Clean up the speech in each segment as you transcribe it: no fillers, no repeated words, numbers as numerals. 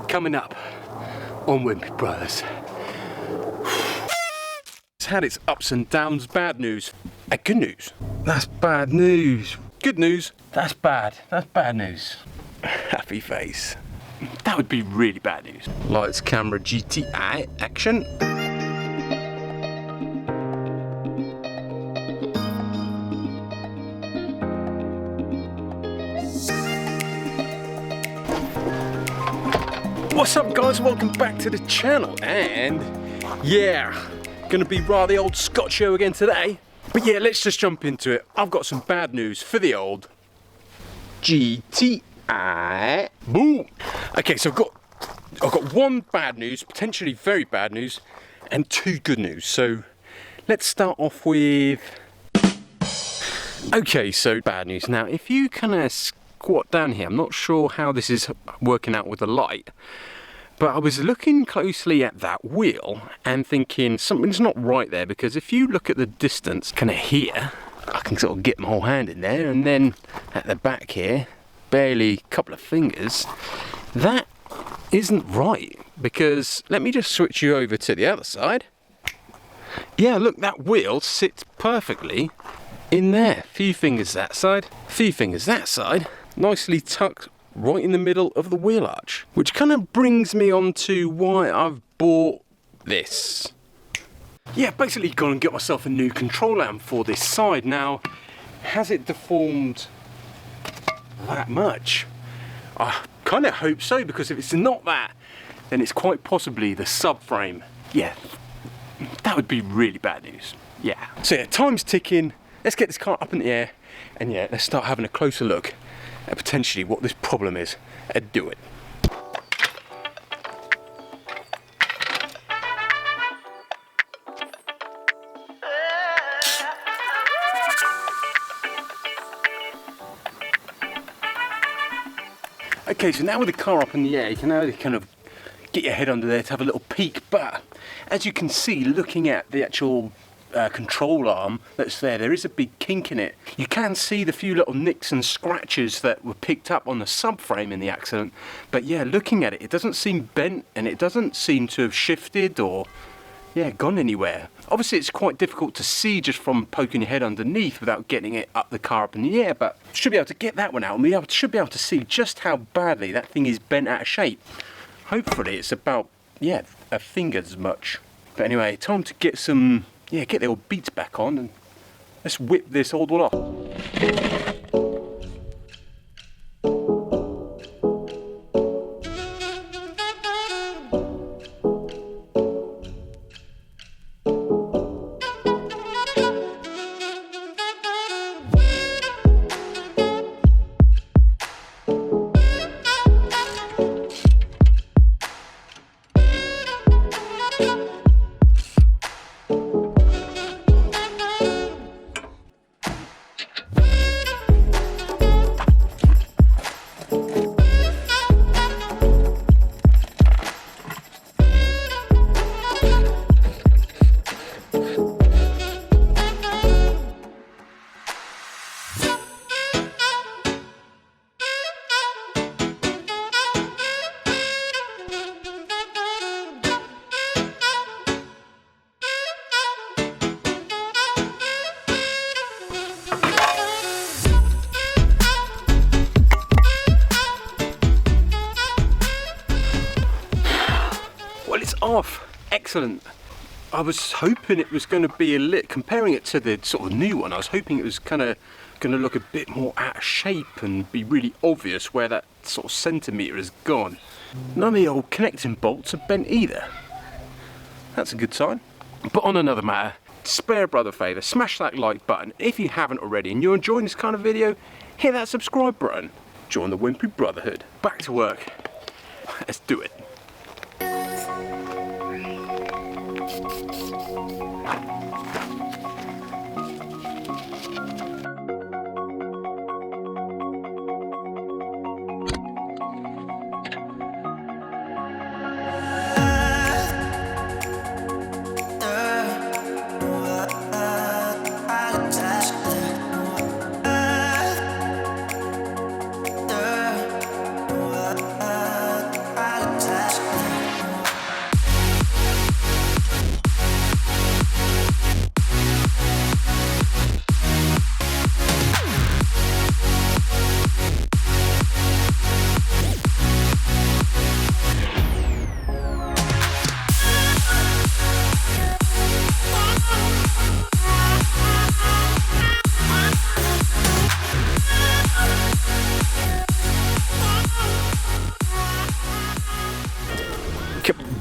Coming up on Wimpy Brothers. It's had its ups and downs. Bad news. Good news. That's bad news. Good news. That's bad. That's bad news. Happy face. That would be really bad news. Lights, camera, GTI, action. What's up, guys? Welcome back to the channel. And yeah, gonna be rather the old Scott show again today. But yeah, let's just jump into it. I've got some bad news for the old GTI. Boom. Okay, so I've got one bad news, potentially very bad news, and two good news. So let's start off with. Okay, so bad news. Now, if you kind of squat down here, I'm not sure how this is working out with the light, but I was looking closely at that wheel and thinking something's not right there, because if you look at the distance kind of here, I can sort of get my whole hand in there, and then at the back here, barely a couple of fingers, that isn't right. Because let me just switch you over to the other side. Yeah, look, that wheel sits perfectly in there. Few fingers that side, few fingers that side, nicely tucked right in the middle of the wheel arch, which kind of brings me on to why I've bought this. Yeah, basically gone and got myself a new control arm for this side. Now, has it deformed that much? I kind of hope so, because if it's not that, then it's quite possibly the subframe. Yeah, that would be really bad news. Yeah. So yeah, time's ticking. Let's get this car up in the air, and yeah, let's start having a closer look at potentially what this problem is, and do it. Okay, so now with the car up in the air, you can now kind of get your head under there to have a little peek, but as you can see, looking at the actual control arm that's there, there is a big kink in it. You can see the few little nicks and scratches that were picked up on the subframe in the accident, but yeah, looking at it, it doesn't seem bent, and it doesn't seem to have shifted or gone anywhere. Obviously it's quite difficult to see just from poking your head underneath without getting it up the car up in the air, but should be able to get that one out, and we should be able to see just how badly that thing is bent out of shape. Hopefully it's about a finger's much. But anyway, time to get some get the old beats back on, and let's whip this old one off. Off. Excellent. I was hoping it was going to be comparing it to the sort of new one, I was hoping it was kind of going to look a bit more out of shape and be really obvious where that sort of centimetre has gone. None of the old connecting bolts are bent either. That's a good sign. But on another matter, spare a brother a favour, smash that like button if you haven't already, and you're enjoying this kind of video, hit that subscribe button. Join the Wimpy Brotherhood. Back to work. Let's do it.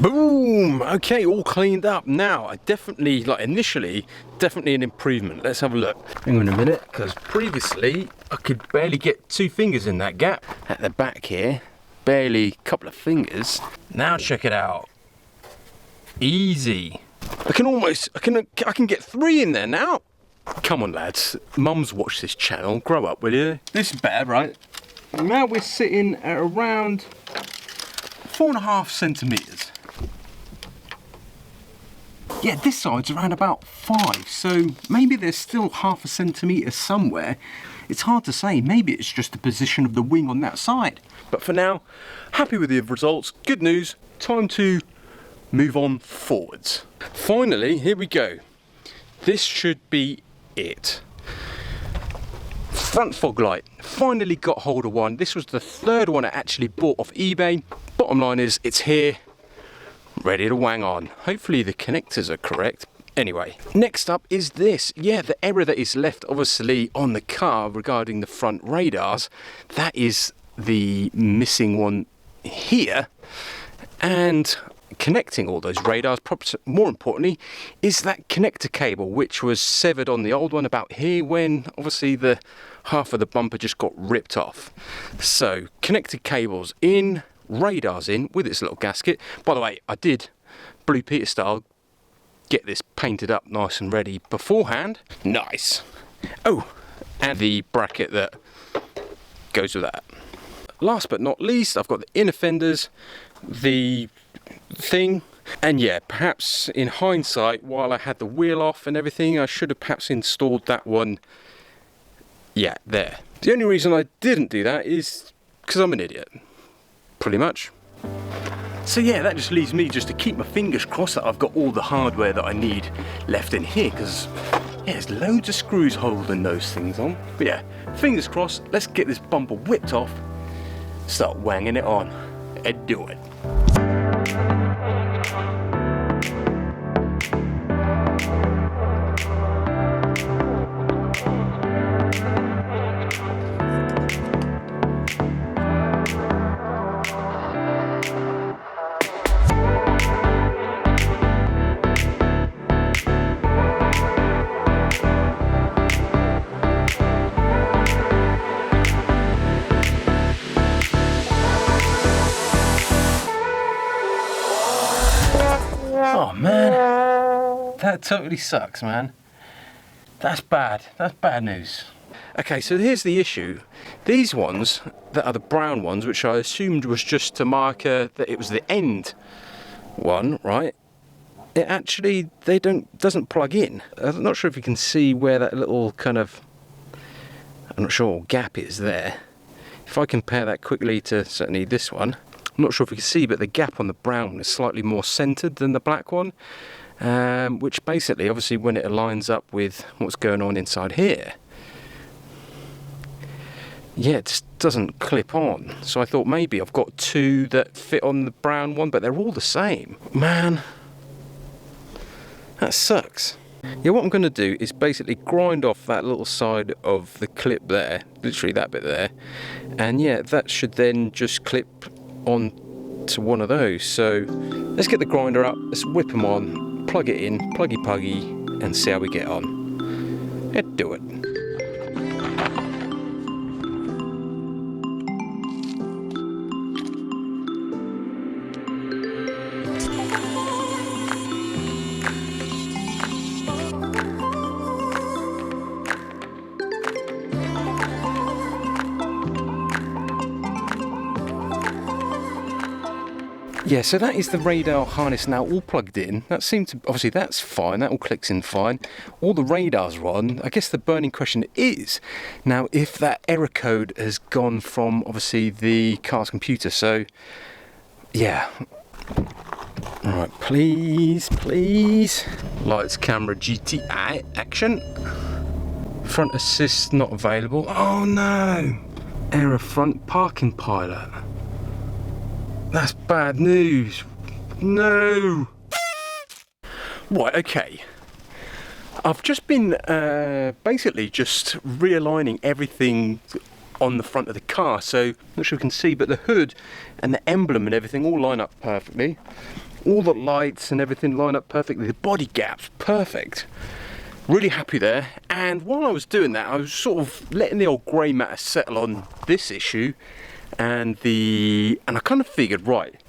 Boom! Okay, all cleaned up. Now, I definitely, like initially, definitely an improvement. Let's have a look. Hang on a minute, because previously I could barely get 2 fingers in that gap. At the back here, barely a couple of fingers. Now check it out. Easy. I can get 3 in there now. Come on, lads. Mum's watched this channel. Grow up, will you? This is better, right? Now we're sitting at around 4.5 centimetres. Yeah, this side's around about 5, so maybe there's still 0.5 centimetre somewhere. It's hard to say, maybe it's just the position of the wing on that side. But for now, happy with the results, good news, time to move on forwards. Finally, here we go. This should be it. Front fog light, finally got hold of one. This was the 3rd one I actually bought off eBay. Bottom line is, it's here. Ready to wang on. Hopefully the connectors are correct. Anyway, next up is this. Yeah, the error that is left obviously on the car regarding the front radars. That is the missing one here. And connecting all those radars, more importantly, is that connector cable which was severed on the old one about here when obviously the half of the bumper just got ripped off. So connected cables in, radars in with its little gasket. By the way, I did Blue Peter style get this painted up nice and ready beforehand. Nice. Oh, and the bracket that goes with that. Last but not least, I've got the inner fenders, the thing, and yeah, perhaps in hindsight, while I had the wheel off and everything, I should have perhaps installed that one, yeah, there. The only reason I didn't do that is because I'm an idiot. Pretty much. So yeah, that just leaves me just to keep my fingers crossed that I've got all the hardware that I need left in here, because yeah, there's loads of screws holding those things on. But yeah, fingers crossed, let's get this bumper whipped off, start wanging it on, and do it. Oh man, that totally sucks, man. That's bad. That's bad news. Okay, so here's the issue. These ones that are the brown ones, which I assumed was just to mark that it was the end one, right? It actually doesn't plug in. I'm not sure if you can see where that little kind of, I'm not sure, gap is there. If I compare that quickly to certainly this one, I'm not sure if you can see, but the gap on the brown one is slightly more centered than the black one, which basically, obviously, when it aligns up with what's going on inside here, yeah, it just doesn't clip on. So I thought maybe I've got 2 that fit on the brown one, but they're all the same. Man, that sucks. Yeah, what I'm going to do is basically grind off that little side of the clip there, literally that bit there, and yeah, that should then just clip on to one of those. So let's get the grinder up, let's whip them on, plug it in, pluggy puggy, and see how we get on. Let's do it. Yeah, so that is the radar harness now all plugged in. That seemed to, obviously that's fine, that all clicks in fine. All the radars are on. I guess the burning question is, now if that error code has gone from obviously the car's computer, so yeah. Alright, please, please. Lights, camera, GTI, action. Front assist not available. Oh no! Error front parking pilot. That's bad news. No. Right, okay. I've just been basically just realigning everything on the front of the car. So, I'm not sure you can see, but the hood and the emblem and everything all line up perfectly. All the lights and everything line up perfectly. The body gap's perfect. Really happy there. And while I was doing that, I was sort of letting the old grey matter settle on this issue, and I kind of figured, right,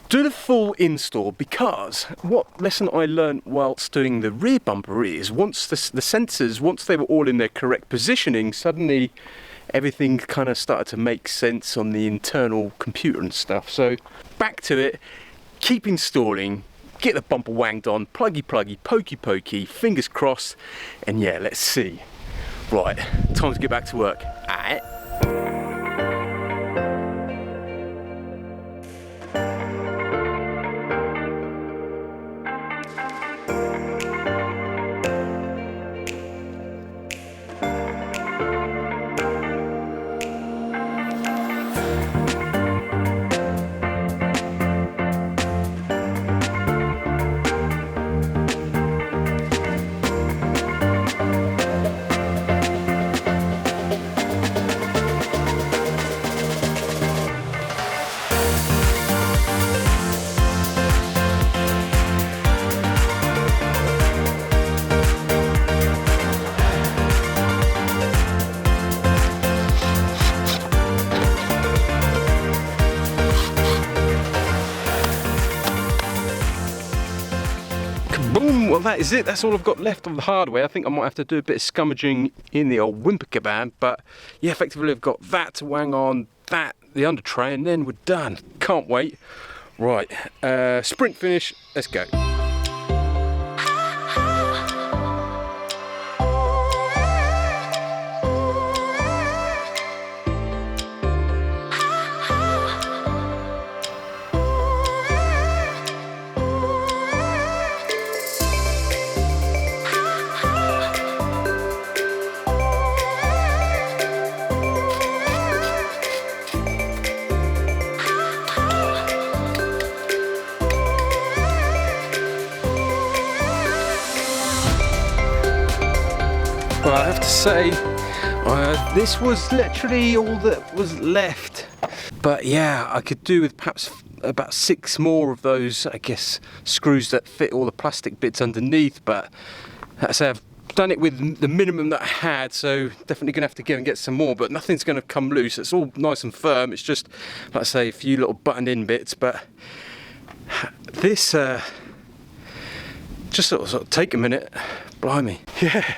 do the full install, because what lesson I learned whilst doing the rear bumper is once the sensors, once they were all in their correct positioning, suddenly everything kind of started to make sense on the internal computer and stuff. So back to it, keep installing, get the bumper wanged on, pluggy pluggy, pokey pokey, fingers crossed, and yeah, let's see. Right, time to get back to work. Alright. Boom, well that is it, that's all I've got left of the hardware. I think I might have to do a bit of scummaging in the old Wimpy kebab, but yeah, effectively I've got that to wang on, that, the under tray, and then we're done. Can't wait. Right, sprint finish, let's go. Well, I have to say, this was literally all that was left. But yeah, I could do with perhaps about 6 more of those, I guess, screws that fit all the plastic bits underneath. But like I say, I've done it with the minimum that I had, so definitely gonna have to go and get some more, but nothing's gonna come loose. It's all nice and firm. It's just, like I say, a few little buttoned-in bits. But this, just sort of take a minute. Blimey. Yeah.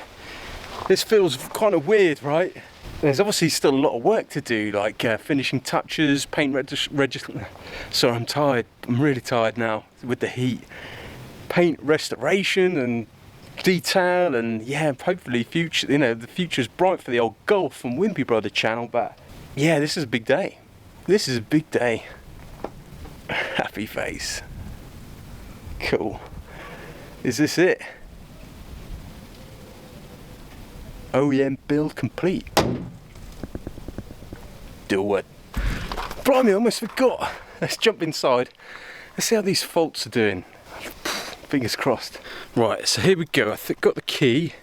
This feels kind of weird, right? There's obviously still a lot of work to do, like finishing touches, paint register. Sorry, I'm tired. I'm really tired now with the heat. Paint restoration and detail, and yeah, hopefully future. You know, the future's bright for the old Golf and Wimpy Brothers channel. But yeah, this is a big day. This is a big day. Happy face. Cool. Is this it? OEM build complete. Do it. Blimey, I almost forgot. Let's jump inside. Let's see how these faults are doing. Fingers crossed. Right, so here we go. I've got the key.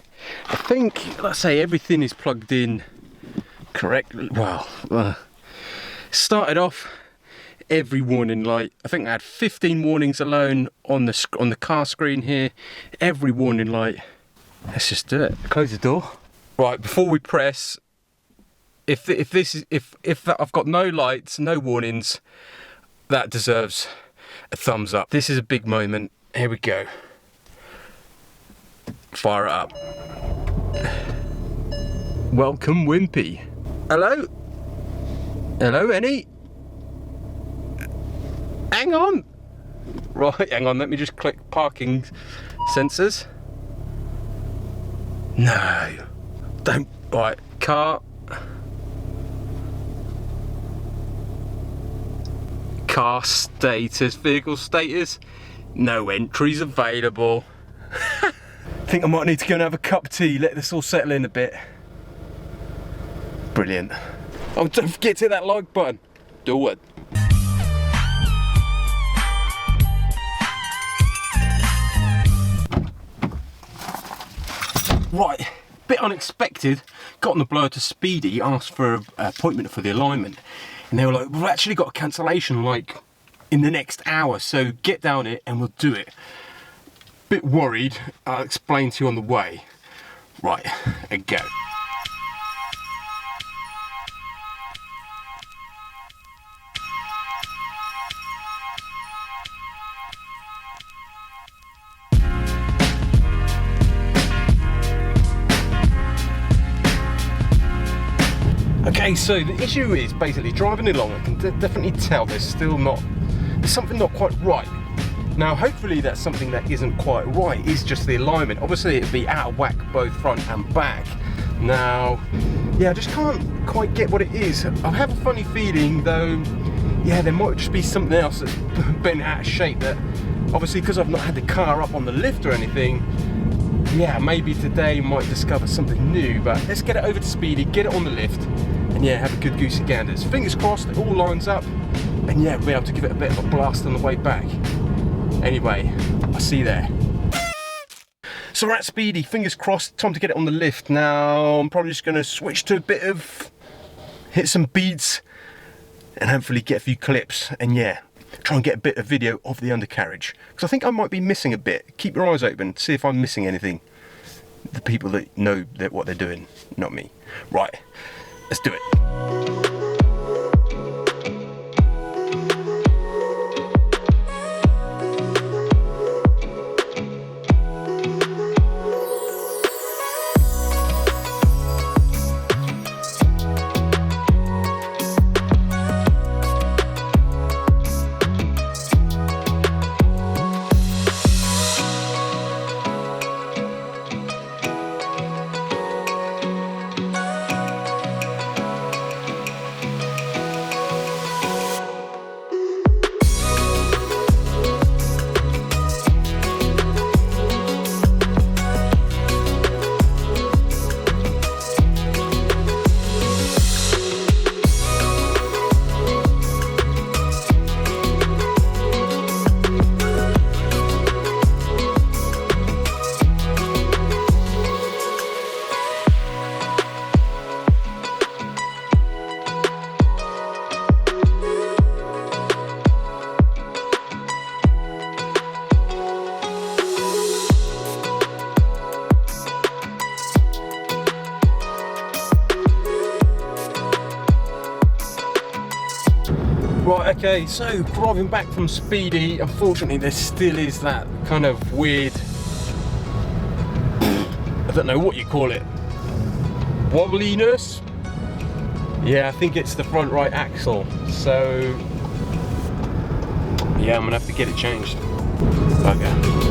I think, let's say, everything is plugged in correctly. Well, started off every warning light. I think I had 15 warnings alone on the car screen here. Every warning light. Let's just do it. Close the door. Right, before we press, if I've got no lights, no warnings, that deserves a thumbs up. This is a big moment. Here we go. Fire it up. Welcome, Wimpy. Hello? Hello, Annie? Hang on. Right, hang on, let me just click parking sensors. No. Don't. Right, car status, vehicle status, no entries available. I think I might need to go and have a cup of tea, let this all settle in a bit. Brilliant. Oh, don't forget to hit that like button. Do it. Right. Bit unexpected, got on the blower to Speedy, asked for an appointment for the alignment, and they were like, we've actually got a cancellation like in the next hour, so get down it and we'll do it. Bit worried, I'll explain to you on the way. Right, and go. Okay, so the issue is basically driving along, I can definitely tell there's something not quite right. Now hopefully that's something that isn't quite right, is just the alignment. Obviously it'd be out of whack both front and back. Now, yeah, I just can't quite get what it is. I have a funny feeling though, yeah, there might just be something else that's been out of shape that, obviously because I've not had the car up on the lift or anything, yeah, maybe today might discover something new, but let's get it over to Speedy, get it on the lift, and yeah, have a good goosey ganders. Fingers crossed it all lines up, and yeah, we'll be able to give it a bit of a blast on the way back. Anyway, I'll see you there. So we're at Speedy, fingers crossed, time to get it on the lift. Now, I'm probably just gonna switch to a bit of, hit some beats, and hopefully get a few clips, and yeah, try and get a bit of video of the undercarriage. Because I think I might be missing a bit. Keep your eyes open, see if I'm missing anything. The people that know what they're doing, not me. Right, let's do it. Right, okay, so driving back from Speedy, unfortunately there still is that kind of weird, I don't know what you call it, wobbliness? Yeah, I think it's the front right axle, so yeah, I'm gonna have to get it changed. Bugger.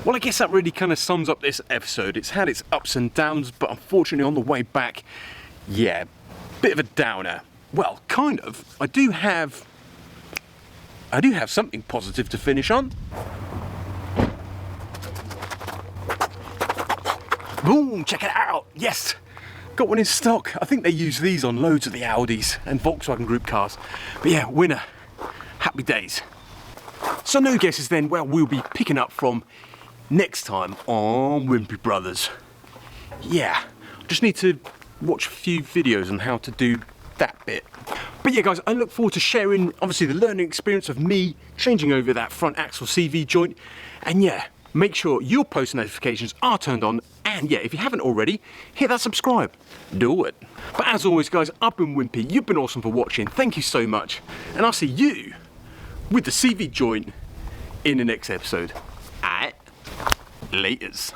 Well, I guess that really kind of sums up this episode. It's had its ups and downs, but unfortunately on the way back, yeah, bit of a downer. Well, kind of. I do have something positive to finish on. Boom, check it out. Yes, got one in stock. I think they use these on loads of the Audis and Volkswagen Group cars. But yeah, winner. Happy days. So no guesses then where we'll be picking up from next time on Wimpy Brothers. Yeah, just need to watch a few videos on how to do that bit. But yeah guys, I look forward to sharing obviously the learning experience of me changing over that front axle CV joint. And yeah, make sure your post notifications are turned on, and yeah, if you haven't already, hit that subscribe. Do it. But as always guys, I've been Wimpy, you've been awesome for watching, thank you so much, and I'll see you with the CV joint in the next episode. Laters.